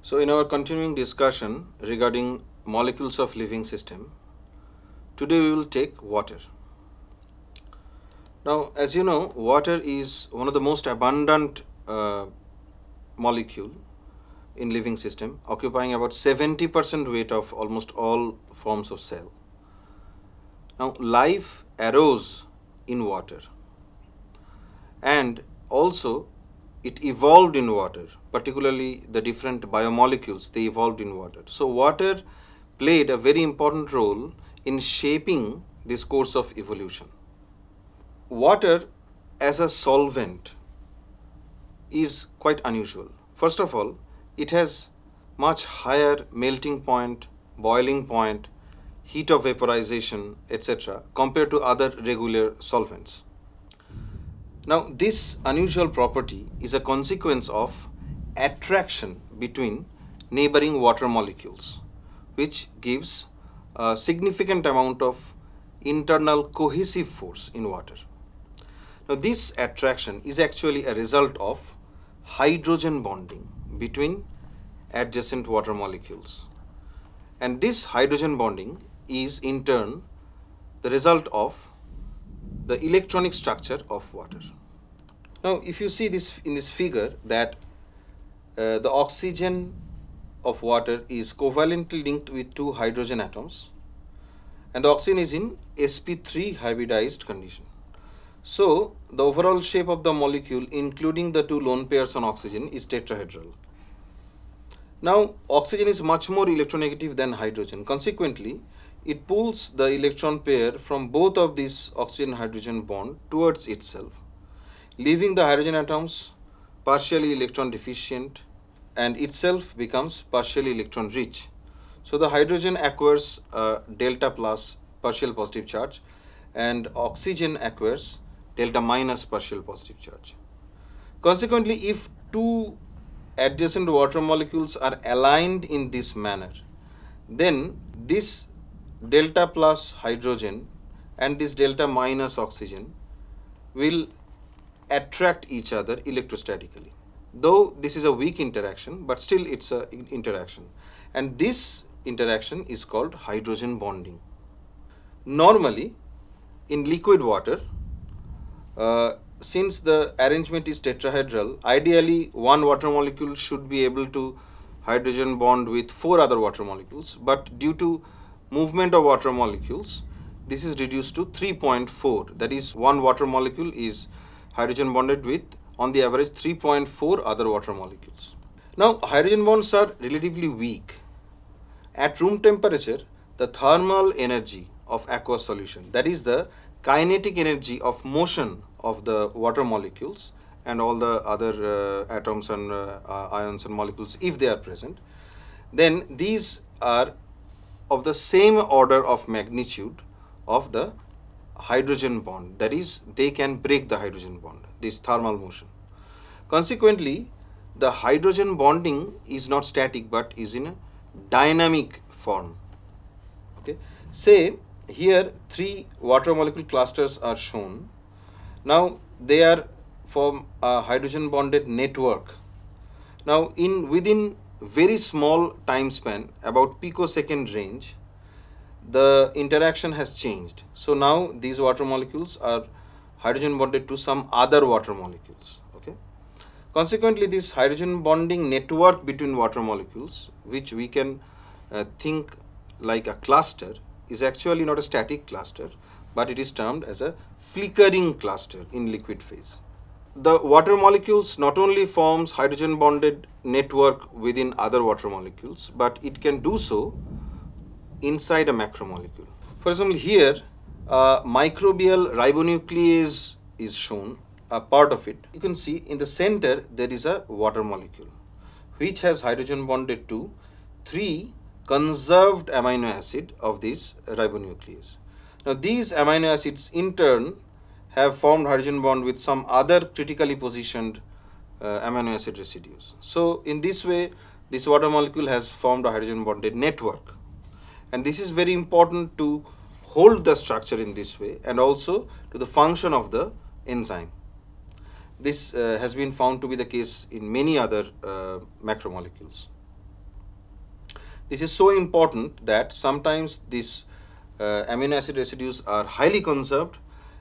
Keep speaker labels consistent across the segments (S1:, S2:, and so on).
S1: So in our continuing discussion regarding molecules of living system, today we will take water. Now, as you know, water is one of the most abundant molecule in living system, occupying about 70% weight of almost all forms of cell. Now, life arose in water, and also it evolved in water, particularly the different biomolecules, they evolved in water. So water played a very important role in shaping this course of evolution. Water as a solvent is quite unusual. First of all, it has much higher melting point, boiling point, heat of vaporization, etc. compared to other regular solvents. Now, this unusual property is a consequence of attraction between neighboring water molecules, which gives a significant amount of internal cohesive force in water. Now, this attraction is actually a result of hydrogen bonding between adjacent water molecules. And this hydrogen bonding is in turn the result of the electronic structure of water. Now, if you see this in this figure that the oxygen of water is covalently linked with two hydrogen atoms, and the oxygen is in sp3 hybridized condition. So, the overall shape of the molecule, including the two lone pairs on oxygen, is tetrahedral. Now, oxygen is much more electronegative than hydrogen. Consequently, it pulls the electron pair from both of these oxygen-hydrogen bond towards itself, leaving the hydrogen atoms partially electron deficient and itself becomes partially electron rich. So, the hydrogen acquires delta plus partial positive charge and oxygen acquires delta minus partial positive charge. Consequently, if two adjacent water molecules are aligned in this manner, then this delta plus hydrogen and this delta minus oxygen will attract each other electrostatically. Though this is a weak interaction, but still it's a interaction, and this interaction is called hydrogen bonding. Normally, in liquid water, since the arrangement is tetrahedral, ideally one water molecule should be able to hydrogen bond with four other water molecules, but due to movement of water molecules, this is reduced to 3.4. That is, one water molecule is hydrogen bonded with on the average 3.4 other water molecules. Now, hydrogen bonds are relatively weak. At room temperature, the thermal energy of aqueous solution, that is the kinetic energy of motion of the water molecules and all the other atoms and ions and molecules, if they are present, then these are of the same order of magnitude of the hydrogen bond. That is, they can break the hydrogen bond, this thermal motion. Consequently, the hydrogen bonding is not static but is in a dynamic form. Okay. Say here three water molecule clusters are shown. Now they are from a hydrogen bonded network. Now within very small time span, about picosecond range, the interaction has changed. So now these water molecules are hydrogen bonded to some other water molecules. Okay. Consequently, this hydrogen bonding network between water molecules, which we can think like a cluster, is actually not a static cluster, but it is termed as a flickering cluster in liquid phase. The water molecules not only forms hydrogen bonded network within other water molecules, but it can do so inside a macromolecule. For example, here microbial ribonuclease is shown, a part of it. You can see in the center there is a water molecule which has hydrogen bonded to three conserved amino acid of this ribonuclease. Now these amino acids in turn have formed hydrogen bond with some other critically positioned amino acid residues. So in this way, this water molecule has formed a hydrogen bonded network, and this is very important to hold the structure in this way and also to the function of the enzyme. This has been found to be the case in many other macromolecules. This is so important that sometimes these amino acid residues are highly conserved,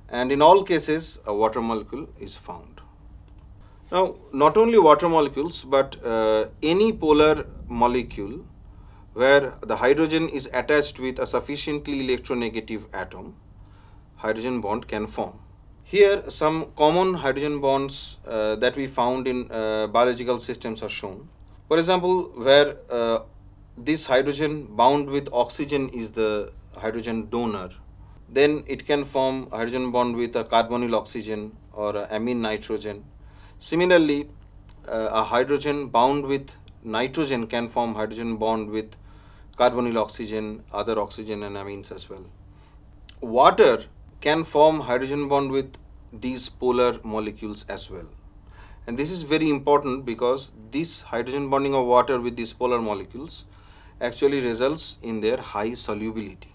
S1: and in all cases a water molecule is found. Now, not only water molecules, but any polar molecule where the hydrogen is attached with a sufficiently electronegative atom, hydrogen bond can form. Here some common hydrogen bonds that we found in biological systems are shown. For example, where this hydrogen bound with oxygen is the hydrogen donor, then it can form a hydrogen bond with a carbonyl oxygen or a amine nitrogen. Similarly, a hydrogen bound with nitrogen can form hydrogen bond with carbonyl oxygen, other oxygen and amines as well. Water can form hydrogen bond with these polar molecules as well. And this is very important because this hydrogen bonding of water with these polar molecules actually results in their high solubility.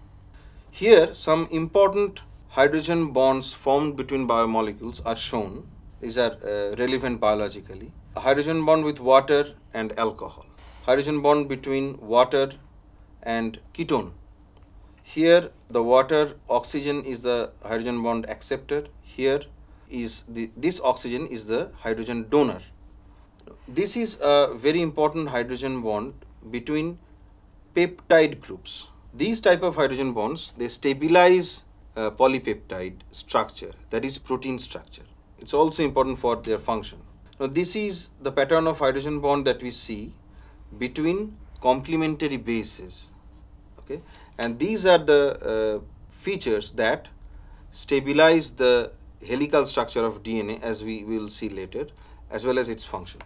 S1: Here some important hydrogen bonds formed between biomolecules are shown. These are relevant biologically. A hydrogen bond with water and alcohol. Hydrogen bond between water and ketone. Here the water oxygen is the hydrogen bond acceptor. Here is this oxygen is the hydrogen donor. This is a very important hydrogen bond between peptide groups. These type of hydrogen bonds, they stabilize polypeptide structure, that is protein structure. It's also important for their function. Now this is the pattern of hydrogen bond that we see between complementary bases. Okay, and these are the features that stabilize the helical structure of DNA, as we will see later, as well as its function.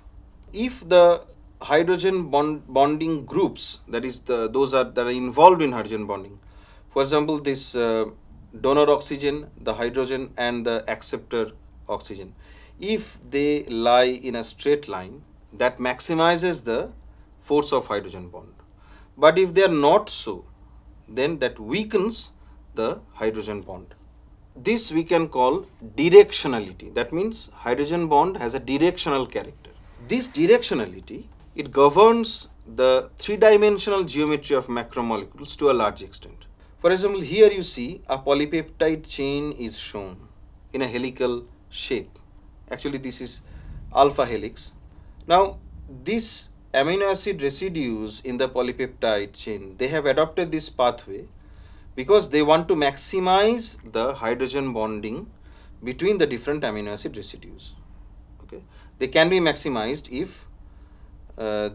S1: If the hydrogen bonding groups, that is those that are involved in hydrogen bonding, for example this donor oxygen, the hydrogen and the acceptor oxygen, if they lie in a straight line, that maximizes the force of hydrogen bond. But if they are not so, then that weakens the hydrogen bond. This we can call directionality. That means hydrogen bond has a directional character. This directionality, it governs the three-dimensional geometry of macromolecules to a large extent. For example, here you see a polypeptide chain is shown in a helical shape. Actually, this is alpha helix. Now, these amino acid residues in the polypeptide chain, they have adopted this pathway because they want to maximize the hydrogen bonding between the different amino acid residues. Okay, they can be maximized if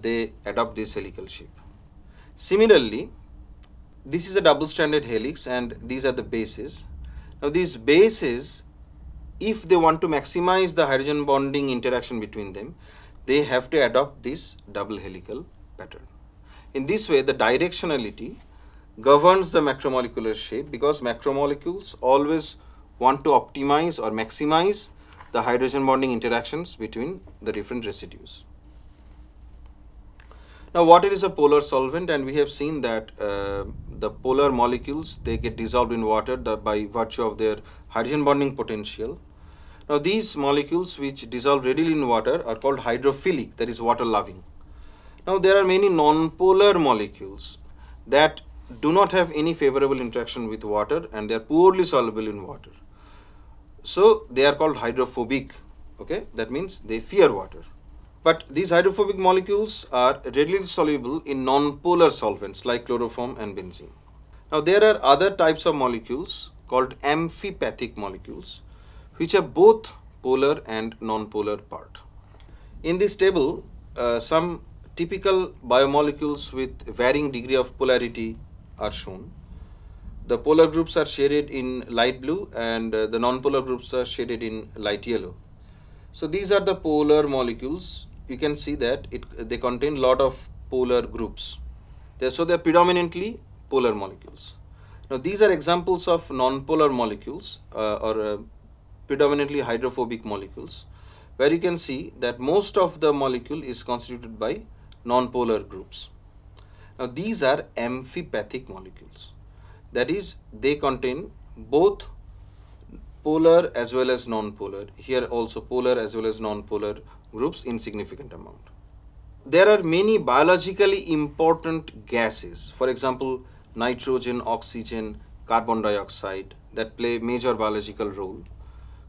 S1: they adopt this helical shape. Similarly, this is a double-stranded helix and these are the bases. Now these bases, if they want to maximize the hydrogen bonding interaction between them, they have to adopt this double helical pattern. In this way, the directionality governs the macromolecular shape because macromolecules always want to optimize or maximize the hydrogen bonding interactions between the different residues. Now, water is a polar solvent, and we have seen that the polar molecules, they get dissolved in water by virtue of their hydrogen bonding potential. Now, these molecules which dissolve readily in water are called hydrophilic, that is water loving. Now, there are many non-polar molecules that do not have any favorable interaction with water and they are poorly soluble in water. So, they are called hydrophobic. Okay, that means they fear water. But these hydrophobic molecules are readily soluble in non-polar solvents like chloroform and benzene. Now, there are other types of molecules called amphipathic molecules, which are both polar and non-polar part. In this table, some typical biomolecules with varying degree of polarity are shown. The polar groups are shaded in light blue and the non-polar groups are shaded in light yellow. So these are the polar molecules. You can see that they contain lot of polar groups. So they are predominantly polar molecules. Now these are examples of non-polar molecules or predominantly hydrophobic molecules, where you can see that most of the molecule is constituted by non-polar groups. Now these are amphipathic molecules. That is, they contain both polar as well as non-polar. Here also polar as well as non-polar groups in significant amount. there are many biologically important gases, for example, nitrogen, oxygen, carbon dioxide, that play major biological role,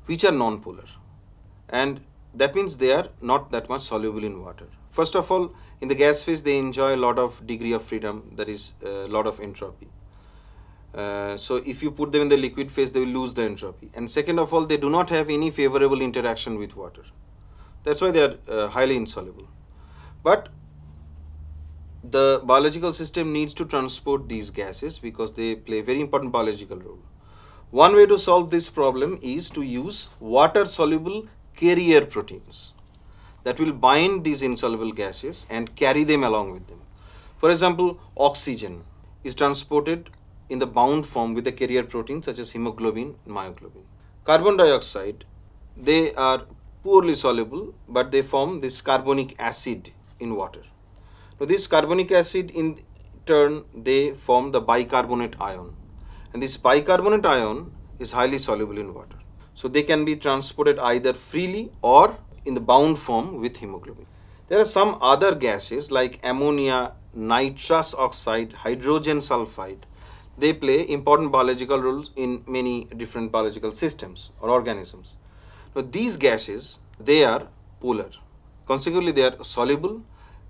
S1: which are non-polar. And that means they are not that much soluble in water. First of all, in the gas phase, they enjoy a lot of degree of freedom, that is a lot of entropy. So if you put them in the liquid phase, they will lose the entropy. And second of all, they do not have any favorable interaction with water. That's why they are highly insoluble. But the biological system needs to transport these gases because they play a very important biological role. One way to solve this problem is to use water-soluble carrier proteins that will bind these insoluble gases and carry them along with them. For example, oxygen is transported in the bound form with the carrier proteins such as hemoglobin and myoglobin. Carbon dioxide, they are poorly soluble, but they form this carbonic acid in water. Now this carbonic acid in turn, they form the bicarbonate ion, and this bicarbonate ion is highly soluble in water. So they can be transported either freely or in the bound form with hemoglobin. There are some other gases like ammonia, nitrous oxide, hydrogen sulfide. They play important biological roles in many different biological systems or organisms. Now these gases, they are polar. Consequently, they are soluble,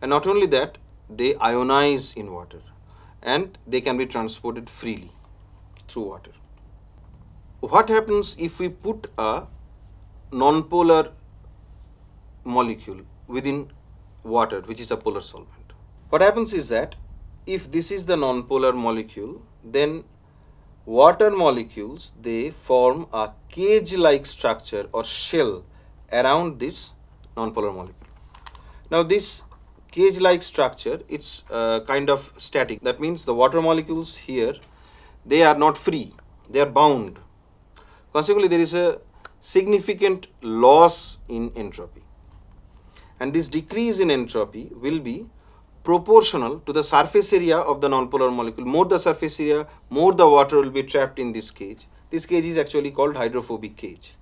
S1: and not only that, they ionize in water and they can be transported freely through water. What happens if we put a non-polar molecule within water, which is a polar solvent? What happens is that if this is the non-polar molecule, then water molecules, they form a cage-like structure or shell around this non-polar molecule. Now this cage-like structure, it's kind of static. That means the water molecules here, they are not free, they are bound. Consequently, there is a significant loss in entropy, and this decrease in entropy will be proportional to the surface area of the nonpolar molecule. More the surface area, more the water will be trapped in this cage. This cage is actually called hydrophobic cage.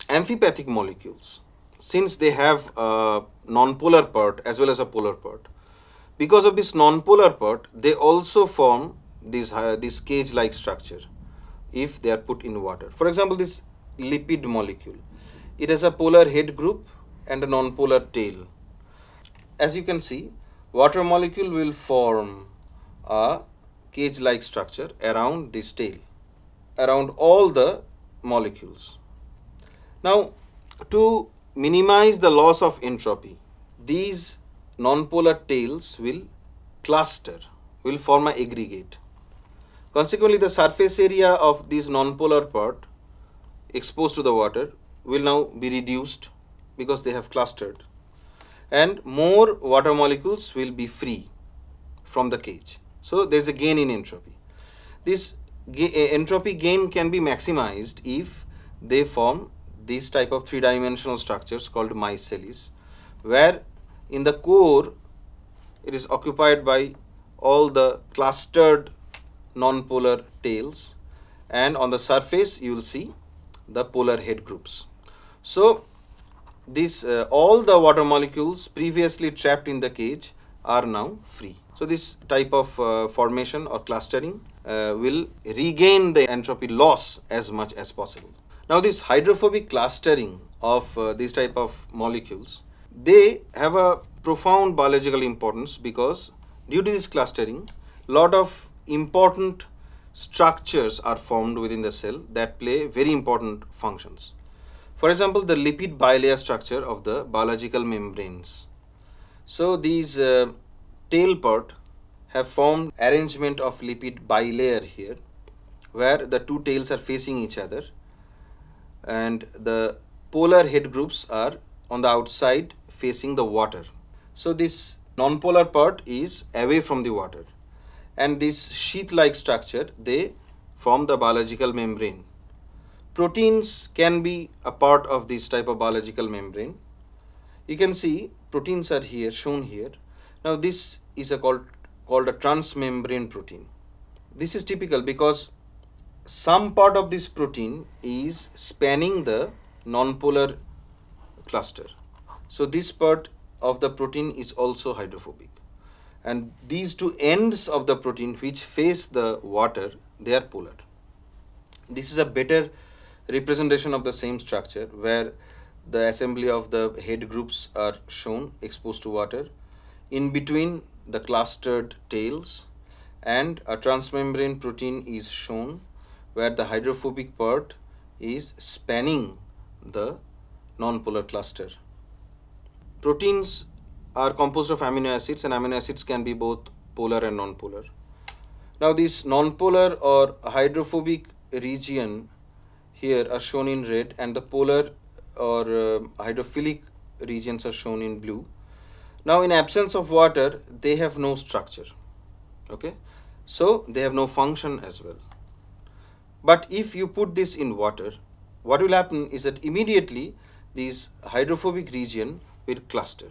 S1: Amphipathic molecules, since they have a nonpolar part as well as a polar part, because of this nonpolar part, they also form this cage-like structure if they are put in water. For example, this lipid molecule, it has a polar head group and a nonpolar tail. As you can see, water molecule will form a cage-like structure around this tail, around all the molecules. Now, to minimize the loss of entropy, these nonpolar tails will cluster, will form an aggregate. Consequently, the surface area of this nonpolar part exposed to the water will now be reduced because they have clustered, and more water molecules will be free from the cage. So there is a gain in entropy. This entropy gain can be maximized if they form this type of three-dimensional structures called micelles, where in the core it is occupied by all the clustered non-polar tails, and on the surface you will see the polar head groups. So this all the water molecules previously trapped in the cage are now free. So this type of formation or clustering will regain the entropy loss as much as possible. Now this hydrophobic clustering of these type of molecules, they have a profound biological importance because due to this clustering, lot of important structures are formed within the cell that play very important functions. For example, the lipid bilayer structure of the biological membranes. So these tail part have formed arrangement of lipid bilayer here, where the two tails are facing each other and the polar head groups are on the outside facing the water. So this non-polar part is away from the water, and this sheath-like structure, they form the biological membrane. Proteins can be a part of this type of biological membrane. You can see proteins are here, shown here. Now this is called a transmembrane protein. This is typical because some part of this protein is spanning the non-polar cluster. So this part of the protein is also hydrophobic, and these two ends of the protein which face the water, they are polar. This is a better representation of the same structure, where the assembly of the head groups are shown exposed to water, in between the clustered tails, and a transmembrane protein is shown where the hydrophobic part is spanning the non-polar cluster. Proteins are composed of amino acids, and amino acids can be both polar and non-polar. Now this non-polar or hydrophobic region here are shown in red, and the polar or hydrophilic regions are shown in blue. Now in absence of water, they have no structure, okay, so they have no function as well. But if you put this in water, what will happen is that immediately this hydrophobic region will cluster,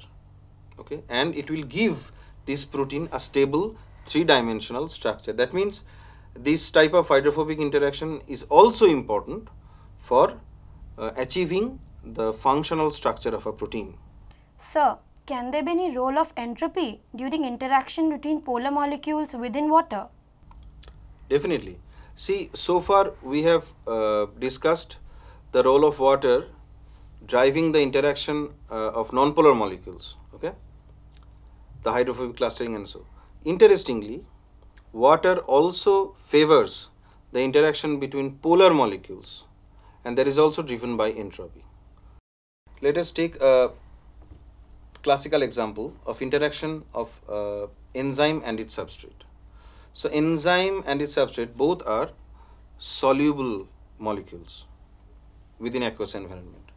S1: okay, and it will give this protein a stable three-dimensional structure. That means this type of hydrophobic interaction is also important for achieving the functional structure of a protein.
S2: Sir, can there be any role of entropy during interaction between polar molecules within water?
S1: Definitely. See, so far we have discussed the role of water driving the interaction of non-polar molecules, okay, the hydrophobic clustering and so. Interestingly, water also favors the interaction between polar molecules, and that is also driven by entropy. Let us take a classical example of interaction of enzyme and its substrate. So enzyme and its substrate both are soluble molecules within aqueous environment.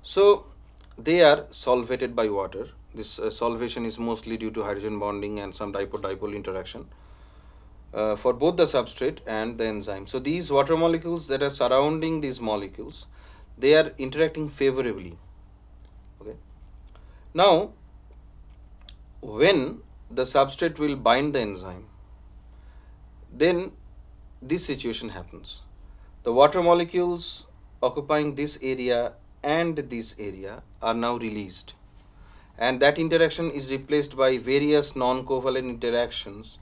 S1: So they are solvated by water. This solvation is mostly due to hydrogen bonding and some dipole-dipole interaction for both the substrate and the enzyme. So these water molecules that are surrounding these molecules, they are interacting favorably. Okay. Now, when the substrate will bind the enzyme, then this situation happens. The water molecules occupying this area and this area are now released, and that interaction is replaced by various non-covalent interactions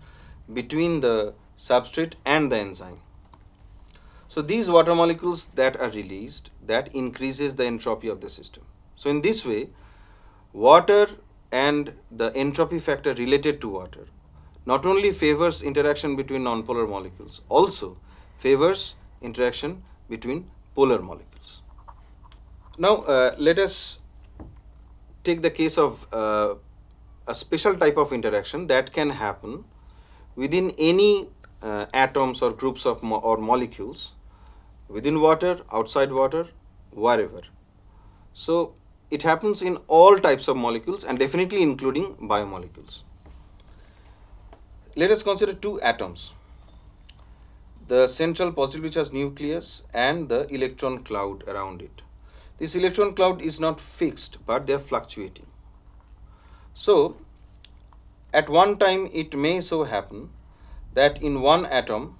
S1: between the substrate and the enzyme. So these water molecules that are released, that increases the entropy of the system. So in this way, water and the entropy factor related to water not only favors interaction between non-polar molecules, also favors interaction between polar molecules. Now let us take the case of a special type of interaction that can happen within any atoms or groups of or molecules, within water, outside water, wherever. So it happens in all types of molecules and definitely including biomolecules. Let us consider two atoms, the central positively charged nucleus and the electron cloud around it. This electron cloud is not fixed, but they are fluctuating. So at one time it may so happen that in one atom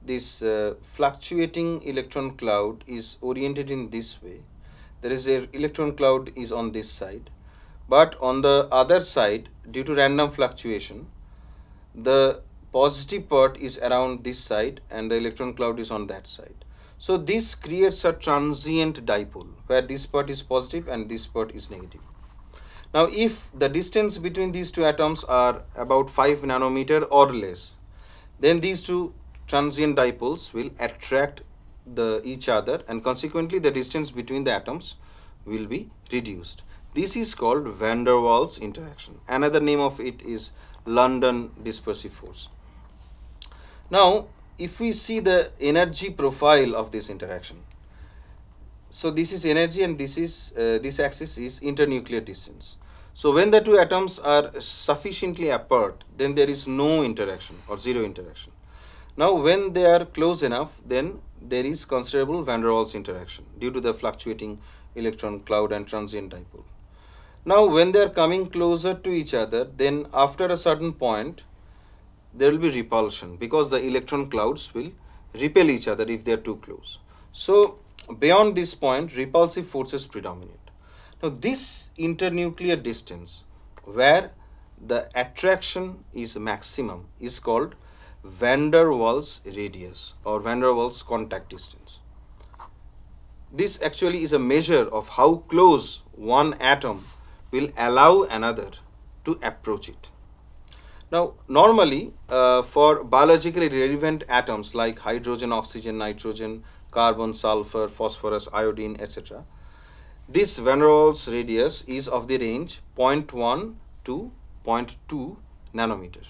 S1: this fluctuating electron cloud is oriented in this way. There is a electron cloud is on this side, but on the other side, due to random fluctuation, the positive part is around this side and the electron cloud is on that side. So this creates a transient dipole where this part is positive and this part is negative. Now if the distance between these two atoms are about 5 nanometer or less, then these two transient dipoles will attract each other, and consequently the distance between the atoms will be reduced. This is called van der Waals interaction. Another name of it is London dispersive force. Now if we see the energy profile of this interaction, so this is energy and this is this axis is internuclear distance. So when the two atoms are sufficiently apart, then there is no interaction or zero interaction. Now when they are close enough, then there is considerable van der Waals interaction due to the fluctuating electron cloud and transient dipole. Now when they are coming closer to each other, then after a certain point there will be repulsion because the electron clouds will repel each other if they are too close. So beyond this point repulsive forces predominate. Now this internuclear distance where the attraction is maximum is called van der Waals radius or van der Waals contact distance. This actually is a measure of how close one atom will allow another to approach it. Now, normally for biologically relevant atoms like hydrogen, oxygen, nitrogen, carbon, sulfur, phosphorus, iodine, etc., this van der Waals radius is of the range 0.1 to 0.2 nanometer.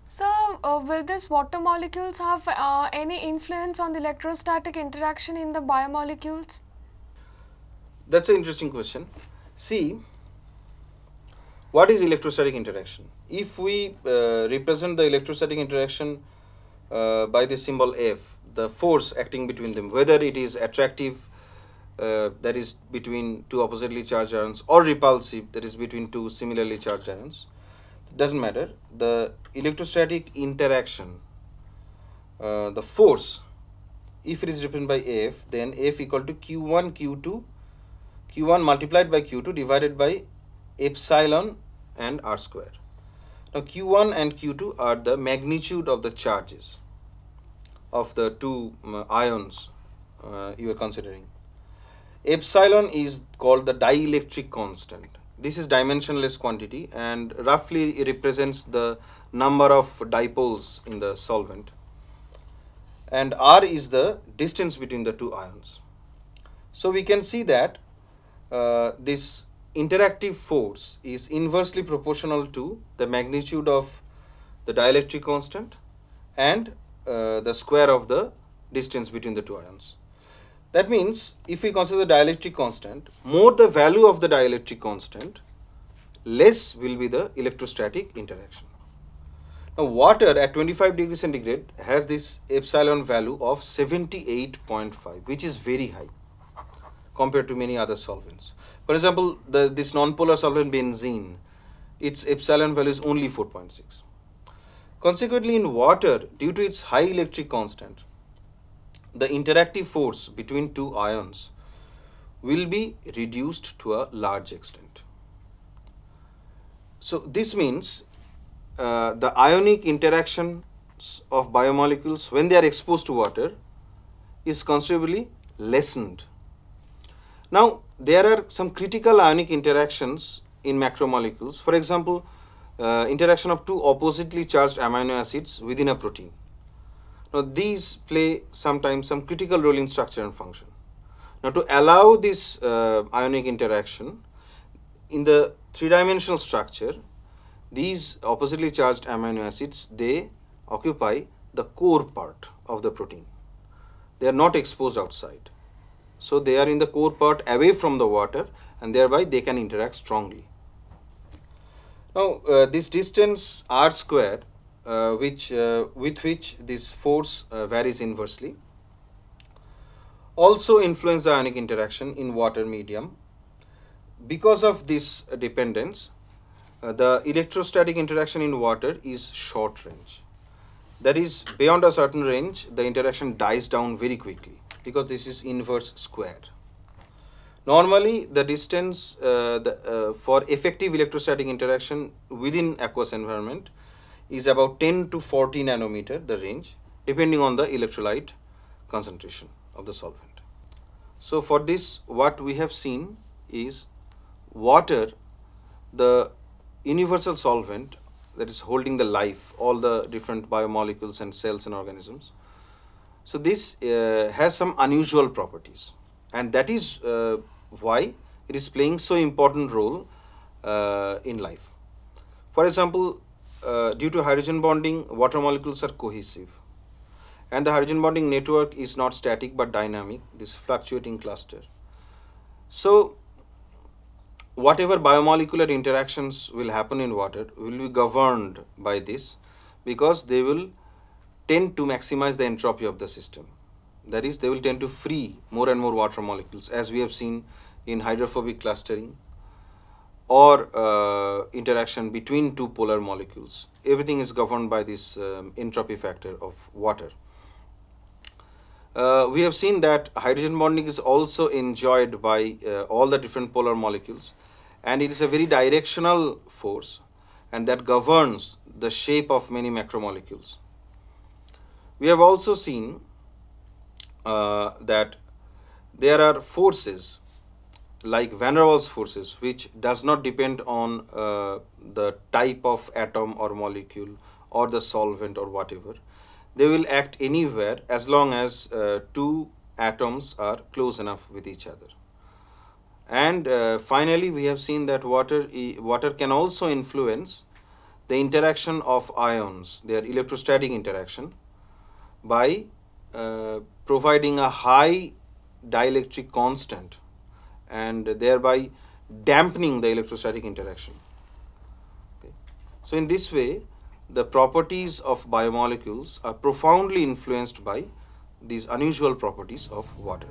S3: So, will these water molecules have any influence on the electrostatic interaction in the biomolecules?
S1: That's an interesting question. See, what is electrostatic interaction? If we represent the electrostatic interaction by the symbol F, the force acting between them, whether it is attractive, that is between two oppositely charged ions, or repulsive, that is between two similarly charged ions, doesn't matter. The electrostatic interaction, the force, if it is represented by F, then F equal to Q1 Q2, Q1 multiplied by Q2 divided by epsilon and R square. Now Q1 and Q2 are the magnitude of the charges of the two ions you are considering. Epsilon is called the dielectric constant. This is dimensionless quantity and roughly it represents the number of dipoles in the solvent. And R is the distance between the two ions. So we can see that this interactive force is inversely proportional to the magnitude of the dielectric constant and the square of the distance between the two ions. That means if we consider the dielectric constant, more the value of the dielectric constant, less will be the electrostatic interaction. Now water at 25 degrees centigrade has this epsilon value of 78.5, which is very high compared to many other solvents. For example, this non-polar solvent benzene, its epsilon value is only 4.6. Consequently, in water, due to its high electric constant, the interactive force between two ions will be reduced to a large extent. So this means the ionic interactions of biomolecules when they are exposed to water is considerably lessened. Now there are some critical ionic interactions in macromolecules. For example, interaction of two oppositely charged amino acids within a protein. Now these play sometimes some critical role in structure and function. Now to allow this ionic interaction in the three-dimensional structure, these oppositely charged amino acids, they occupy the core part of the protein. They are not exposed outside. So they are in the core part away from the water and thereby they can interact strongly. Now this distance R square with which this force varies inversely also influence the ionic interaction in water medium. Because of this dependence, the electrostatic interaction in water is short range. That is, beyond a certain range, the interaction dies down very quickly because this is inverse square. Normally, the distance for effective electrostatic interaction within aqueous environment is about 10 to 40 nanometer, the range, depending on the electrolyte concentration of the solvent. So for this, what we have seen is water, the universal solvent that is holding the life, all the different biomolecules and cells and organisms. So this has some unusual properties, and that is why it is playing so important role in life. For example, due to hydrogen bonding, water molecules are cohesive, and the hydrogen bonding network is not static but dynamic, this fluctuating cluster. So whatever biomolecular interactions will happen in water will be governed by this, because they will tend to maximize the entropy of the system. That is, they will tend to free more and more water molecules, as we have seen in hydrophobic clustering or interaction between two polar molecules. Everything is governed by this entropy factor of water. We have seen that hydrogen bonding is also enjoyed by all the different polar molecules, and it is a very directional force, and that governs the shape of many macromolecules. We have also seen that there are forces like Van der Waals forces, which does not depend on the type of atom or molecule or the solvent or whatever. They will act anywhere as long as two atoms are close enough with each other. And finally, we have seen that water can also influence the interaction of ions, their electrostatic interaction, by providing a high dielectric constant and thereby dampening the electrostatic interaction. Okay. So in this way, the properties of biomolecules are profoundly influenced by these unusual properties of water.